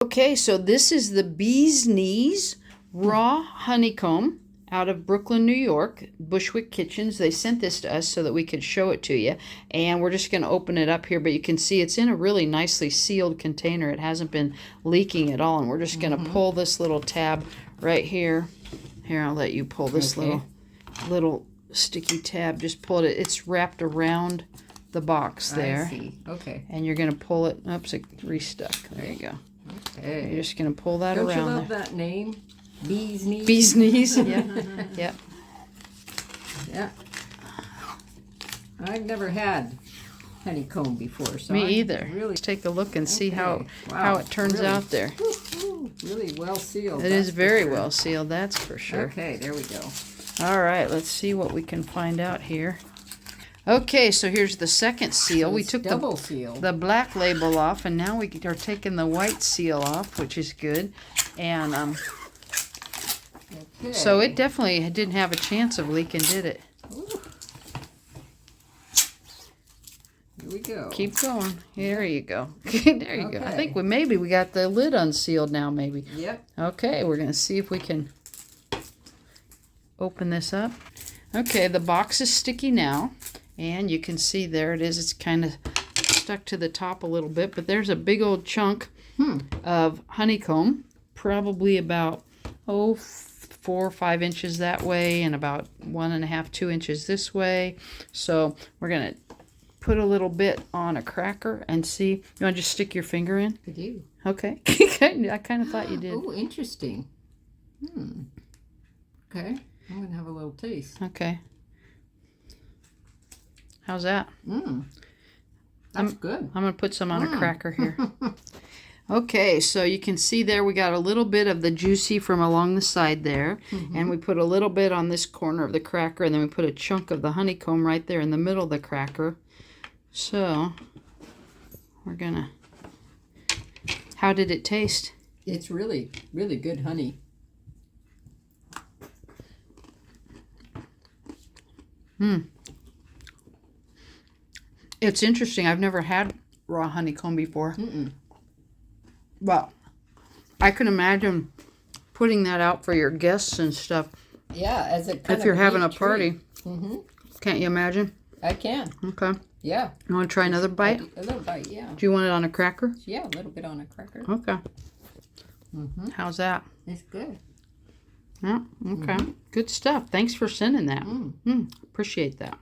Okay, so this is the Bee's Knees Raw Honeycomb out of Brooklyn, New York, Bushwick Kitchens. They sent this to us so that we could show it to you. And we're just going to open it up here, but you can see it's in a really nicely sealed container. It hasn't been leaking at all. And we're just going to pull this little tab right here. Here, I'll let you pull this little sticky tab. Just pull it. It's wrapped around the box there. I see. Okay. And you're going to pull it. Oops, it restuck. There you go. Okay. You're just going to pull that around. Don't you love that name? Bee's Knees? Bee's Knees, yeah. Yep. Yeah. I've never had honeycomb before, so Me either. Really, Let's take a look and see how wow. it turns out there. Really well sealed. It is very well sealed, that's for sure. Okay, there we go. All right, let's see what we can find out here. Okay, so here's the second seal. So we took double seal. the black label off, and now we are taking the white seal off, which is good. And Okay. so it definitely didn't have a chance of leaking, did it? Ooh. Here we go. Keep going. There you go. There you go. I think maybe we got the lid unsealed now, maybe. Yep. Okay, we're going to see if we can open this up. Okay, the box is sticky now. And you can see there it is. It's kind of stuck to the top a little bit. But there's a big old chunk of honeycomb. Probably about, 4 or 5 inches that way. And about 1.5, 2 inches this way. So we're going to put a little bit on a cracker and see. You want to just stick your finger in? I do. Okay. I kind of thought you did. Oh, interesting. Okay. I'm going to have a little taste. Okay. How's that? That's good. I'm going to put some on a cracker here. Okay, so you can see there we got a little bit of the juicy from along the side there. And we put a little bit on this corner of the cracker. And then we put a chunk of the honeycomb right there in the middle of the cracker. So, we're going to... How did it taste? It's really, really good honey. It's interesting. I've never had raw honeycomb before. Well, I can imagine putting that out for your guests and stuff. Yeah, as a kind if you're of having a neat party. treat. Can't you imagine? I can. Okay. Yeah. You want to try another bite? A little bite, yeah. Do you want it on a cracker? Yeah, a little bit on a cracker. Okay. How's that? It's good. Yeah, okay. Good stuff. Thanks for sending that. Appreciate that.